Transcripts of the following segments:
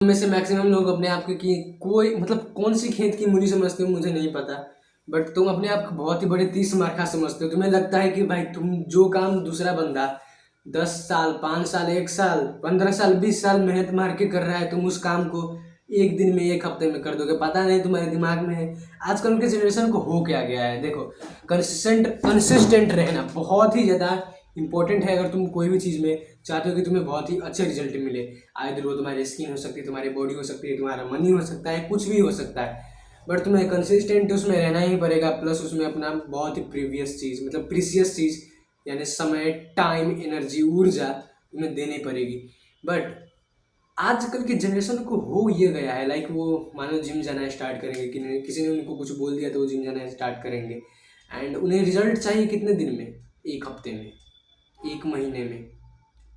में से मैक्सिमम लोग अपने आप को कि कोई मतलब कौन सी खेत की मूली समझते हो मुझे नहीं पता, बट तुम अपने आप को बहुत ही बड़े 30 मार्का समझते हो। तुम्हें लगता है कि भाई तुम जो काम दूसरा बंदा 10 साल 5 साल 1 साल 15 साल 20 साल मेहनत मार के कर रहा है, तुम उस काम को एक दिन में 1 हफ्ते में कर दोगे। पता नहीं तुम्हारे दिमाग में है आजकल के जनरेशन को हो क्या गया है। देखो, कंसिस्टेंट रहना बहुत ही ज़्यादा इंपॉर्टेंट है। अगर तुम कोई भी चीज़ में चाहते हो कि तुम्हें बहुत ही अच्छे रिजल्ट मिले, आइदर वो तुम्हारी स्किन हो सकती है, तुम्हारी बॉडी हो सकती है, तुम्हारा मनी हो सकता है, कुछ भी हो सकता है, बट तुम्हें कंसिस्टेंट उसमें रहना ही पड़ेगा। प्लस उसमें अपना बहुत ही प्रीवियस चीज़ मतलब प्रीसियस चीज़ यानी समय, टाइम, एनर्जी, ऊर्जा तुम्हें देनी पड़ेगी। बट आजकल के जनरेशन को हो ये गया है, लाइक वो मानो जिम जाना स्टार्ट करेंगे कि किसी ने उनको कुछ बोल दिया तो वो जिम जाना स्टार्ट करेंगे, एंड उन्हें रिजल्ट चाहिए कितने दिन में? 1 हफ्ते में, 1 महीने में,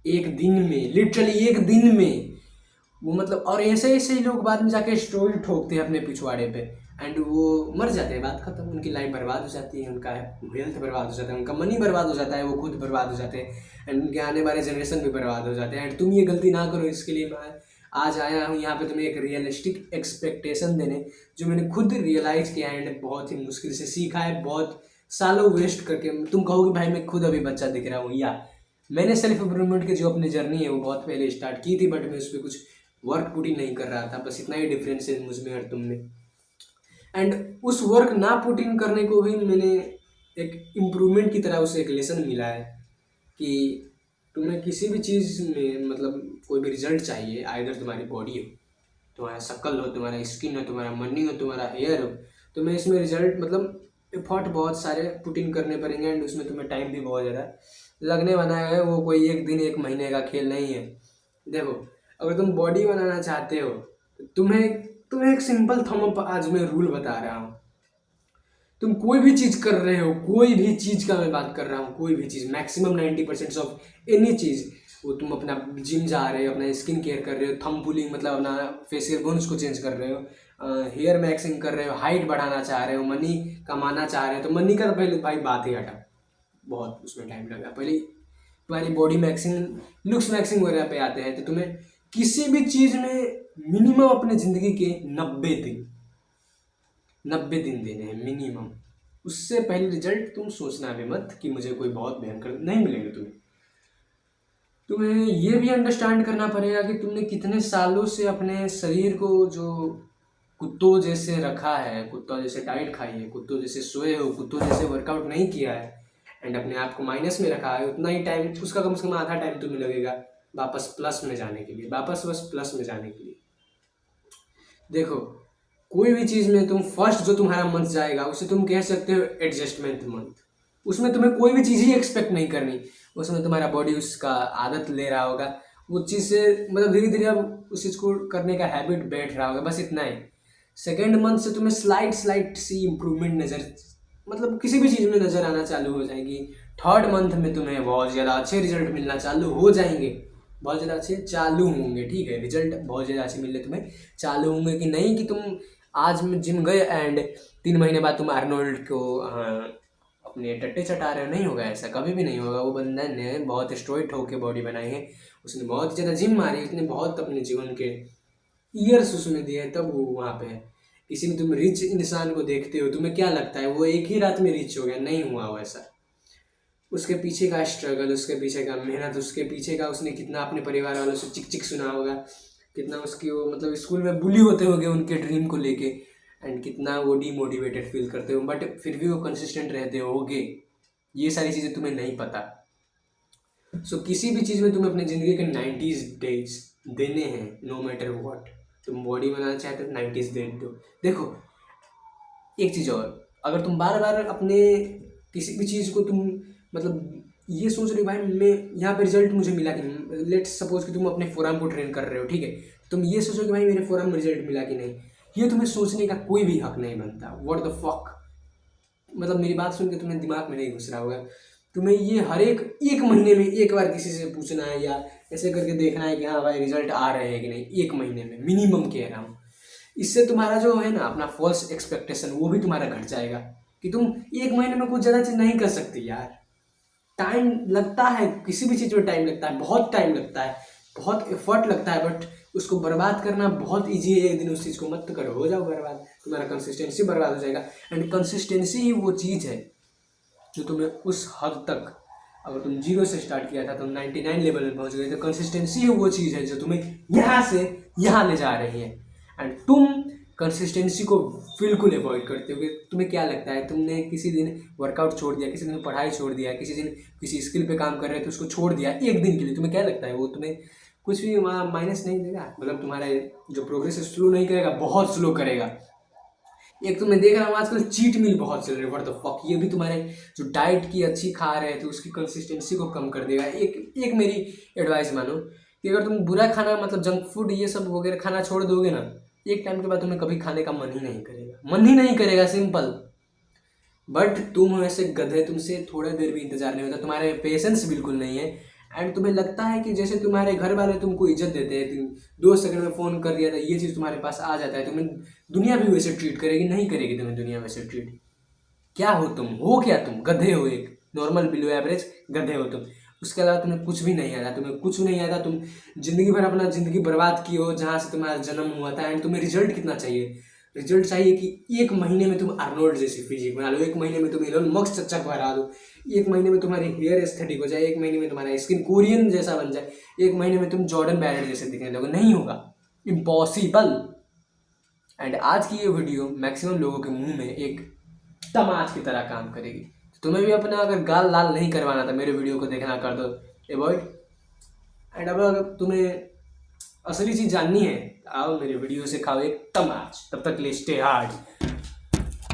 1 दिन में, लिटरली 1 दिन में। वो मतलब और ऐसे ऐसे ही लोग बाद में जाके स्टोरी ठोकते हैं अपने पिछवाड़े पे, एंड वो मर जाते हैं, बात खत्म। उनकी लाइफ बर्बाद हो जाती है, उनका हेल्थ बर्बाद हो जाता है, उनका मनी बर्बाद हो जाता है, वो खुद बर्बाद हो जाते हैं, एंड उनके आने वाले जनरेशन भी बर्बाद हो जाते हैं। एंड तुम ये गलती ना करो, इसके लिए मैं आज आया हूँ यहाँ पे तुम्हें एक रियलिस्टिक एक्सपेक्टेशन देने, जो मैंने खुद रियलाइज़ किया एंड बहुत ही मुश्किल से सीखा है, बहुत सालों वेस्ट करके। तुम कहोगे भाई मैं खुद अभी बच्चा दिख रहा हूँ, या मैंने सेल्फ इम्प्रूवमेंट की जो अपनी जर्नी है वो बहुत पहले स्टार्ट की थी, बट मैं उस पर कुछ वर्क पुट ही नहीं कर रहा था। बस इतना ही डिफरेंस है मुझ में और तुम में। एंड उस वर्क ना पुट इन करने को भी मैंने एक इम्प्रूवमेंट की तरह उसे एक लेसन मिला है कि तुम्हें किसी भी चीज़ में मतलब कोई भी रिजल्ट चाहिए, आइदर तुम्हारी बॉडी हो, तुम्हारा शक्ल हो, तुम्हारा स्किन हो, तुम्हारा मनी हो, तुम्हारा हेयर हो, तुम्हें इसमें रिजल्ट मतलब एफर्ट बहुत सारे पुट इन करने पड़ेंगे, एंड उसमें तुम्हें टाइम भी बहुत ज़्यादा लगने वाला है। वो कोई 1 दिन 1 महीने का खेल नहीं है। देखो, अगर तुम बॉडी बनाना चाहते हो तो तुम्हें तुम्हें एक सिंपल थंब अप आज मैं रूल बता रहा हूँ। तुम कोई भी चीज़ कर रहे हो, कोई भी चीज़ का मैं बात कर रहा हूँ, कोई भी चीज़, मैक्सिमम 90% ऑफ एनी चीज़, वो तुम अपना जिम जा रहे हो, अपना स्किन केयर कर रहे हो, थंब पुलिंग मतलब अपना फेशियल बोन्स को चेंज कर रहे हो, हेयर मैक्सिंग कर रहे हो, हाइट बढ़ाना चाह रहे हो, मनी कमाना चाह रहे हो, तो मनी का तो पहले भाई बात ही हटा, बहुत उसमें टाइम लगा। पहले तुम्हारी बॉडी मैक्सिंग, लुक्स मैक्सिंग वगैरह पे आते हैं, तो तुम्हें किसी भी चीज़ में मिनिमम अपने ज़िंदगी के 90 दिन देने हैं मिनिमम। उससे पहले रिजल्ट तुम सोचना भी मत कि मुझे कोई बहुत भयंकर नहीं मिलेंगे। तुम्हें ये भी अंडरस्टैंड करना पड़ेगा कि तुमने कितने सालों से अपने शरीर को जो कुत्तों जैसे रखा है, कुत्तों जैसे डाइट खाई है, कुत्तों जैसे सोए हो, कुत्तों जैसे वर्कआउट नहीं किया है, एंड अपने आप को माइनस में रखा है। उतना ही टाइम, उसका कम से कम आधा टाइम तुम्हें लगेगा वापस प्लस में जाने के लिए, वापस बस प्लस में जाने के लिए। देखो, कोई भी चीज़ में तुम फर्स्ट जो तुम्हारा मंथ जाएगा उसे तुम कह सकते हो एडजस्टमेंट मंथ। उसमें तुम्हें कोई भी चीज़ ही एक्सपेक्ट नहीं करनी, उसमें तुम्हारा बॉडी उसका आदत ले रहा होगा, वो चीज़ से मतलब धीरे धीरे अब उस चीज़ को करने का हैबिट बैठ रहा होगा, बस इतना ही। सेकेंड मंथ से तुम्हें स्लाइट स्लाइट सी इम्प्रूवमेंट नज़र मतलब किसी भी चीज़ में नज़र आना चालू हो जाएगी। थर्ड मंथ में तुम्हें बहुत ज़्यादा अच्छे रिजल्ट मिलना चालू हो जाएंगे, बहुत ज़्यादा अच्छे चालू होंगे, ठीक है, रिजल्ट बहुत ज़्यादा अच्छे मिलने तुम्हें चालू होंगे। कि नहीं कि तुम आज में जिम गए एंड 3 महीने बाद तुम आर्नोल्ड को अपने टट्टे चटा रहे हो, नहीं होगा, ऐसा कभी भी नहीं होगा। वो बंदा ने बहुत स्ट्रॉइड होकर बॉडी बनाई है, उसने बहुत ज़्यादा जिम मारी, उसने बहुत अपने जीवन के ईयर्स उसमें दिए, तब वो वहाँ पे है। किसी ने तुम रिच इंसान को देखते हो, तुम्हें क्या लगता है वो एक ही रात में रिच हो गया? नहीं हुआ वैसा। उसके पीछे का स्ट्रगल, उसके पीछे का मेहनत, उसके पीछे का उसने कितना अपने परिवार वालों से चिक चिक सुना होगा, कितना उसकी वो मतलब स्कूल में बुली होते होंगे उनके ड्रीम को लेके, एंड कितना वो डीमोटिवेटेड फील करते हो, बट फिर भी वो कंसिस्टेंट रहते होगे। ये सारी चीज़ें तुम्हें नहीं पता। सो किसी भी चीज़ में तुम्हें अपनी ज़िंदगी के 90 डेज देने हैं, नो मैटर वॉट। तुम बॉडी बनाना चाहते हो 90 डेज दो। देखो, एक चीज़ और, अगर तुम बार बार अपने किसी भी चीज़ को तुम मतलब ये सोच रहे हो भाई मैं यहाँ पे रिजल्ट मुझे मिला कि नहीं, लेट्स सपोज कि तुम अपने फोरम को ट्रेन कर रहे हो, ठीक है, तुम ये सोचो कि भाई मेरे फोरम में रिजल्ट मिला कि नहीं। ये तुम्हें सोचने का कोई भी हक नहीं बनता। व्हाट द फक, मतलब मेरी बात सुन के तुम्हें दिमाग में नहीं घुस रहा होगा। तुम्हें ये हर एक महीने में एक बार किसी से पूछना है, या ऐसे करके देखना है कि हाँ भाई रिजल्ट आ रहे हैं कि नहीं, 1 महीने में मिनिमम कह रहा हूँ। इससे तुम्हारा जो है ना अपना फॉल्स एक्सपेक्टेशन वो भी तुम्हारा घट जाएगा कि तुम 1 महीने में कुछ ज़्यादा चीज़ नहीं कर सकती यार। टाइम लगता है, किसी भी चीज़ में टाइम लगता है, बहुत टाइम लगता है, बहुत एफर्ट लगता है, बट उसको बर्बाद करना बहुत ईजी है। एक दिन उस चीज़ को मत करो, हो जाओ बर्बाद, तुम्हारा कंसिस्टेंसी बर्बाद हो जाएगा। एंड कंसिस्टेंसी ही वो चीज़ है जो तुम्हें उस हद तक, अगर तुम 0 से स्टार्ट किया था, तुम 99 लेवल में पहुंच गए, तो कंसिस्टेंसी ही वो चीज़ है जो तुम्हें यहाँ से यहाँ ले जा रही है। एंड तुम कंसिस्टेंसी को बिल्कुल अवॉइड करते हो कि तुम्हें क्या लगता है, तुमने किसी दिन वर्कआउट छोड़ दिया, किसी दिन पढ़ाई छोड़ दिया, किसी दिन किसी स्किल पे काम कर रहे थे उसको छोड़ दिया एक दिन के लिए, तुम्हें क्या लगता है वो तुम्हें कुछ भी वहाँ माइनस नहीं देगा? मतलब तुम्हारा जो प्रोग्रेस है स्लो नहीं करेगा, बहुत स्लो करेगा। एक तो मैं देख रहा हूँ आजकल चीट मील बहुत चल रही है, व्हाट द फक, ये भी तुम्हारे जो डाइट की अच्छी खा रहे थे उसकी कंसिस्टेंसी को कम कर देगा। एक मेरी एडवाइस मानो कि अगर तुम बुरा खाना मतलब जंक फूड ये सब वगैरह खाना छोड़ दोगे ना, एक टाइम के बाद तुम्हें कभी खाने का मन ही नहीं करेगा, मन ही नहीं करेगा, सिंपल। बट तुम वैसे गधे, तुमसे थोड़ा देर भी इंतजार नहीं होता, तुम्हारे पेशेंस बिल्कुल नहीं है। एंड तुम्हें लगता है कि जैसे तुम्हारे घर वाले तुमको इज्जत देते हैं, तुम 2 सेकंड में फ़ोन कर दिया था, ये चीज़ तुम्हारे पास आ जाता है, तुम्हें दुनिया भी वैसे ट्रीट करेगी? नहीं करेगी तुम्हें दुनिया वैसे ट्रीट। क्या हो तुम, हो क्या तुम? गधे हो, एक नॉर्मल बिलो एवरेज गधे हो तुम। उसके अलावा तुम्हें कुछ भी नहीं आता, तुम्हें कुछ नहीं आता। तुम जिंदगी भर अपना ज़िंदगी बर्बाद की हो जहाँ से तुम्हारा जन्म हुआ था। एंड तुम्हें रिजल्ट कितना चाहिए? रिजल्ट चाहिए कि 1 महीने में तुम आर्नोल्ड जैसी फिजिक बना लो, 1 महीने में तुम इलोन मस्क चच्चा बना दो, 1 महीने में तुम्हारी हेयर एस्थेटिक हो जाए, 1 महीने में तुम्हारा स्किन कोरियन जैसा बन जाए, 1 महीने में तुम जॉर्डन बैरेट जैसे दिखने लगो। नहीं होगा, इम्पॉसिबल। एंड आज की ये वीडियो मैक्सिमम लोगों के मुंह में एक तमाच की तरह काम करेगी। तुम्हें भी अपना अगर गाल लाल नहीं करवाना था, मेरे वीडियो को देखना कर दो अवॉइड। एंड अब अगर तुम्हें असली चीज़ जाननी है, आओ मेरे वीडियो से खाओ एक तमाच। तब तक के लिए स्टे हार्ड।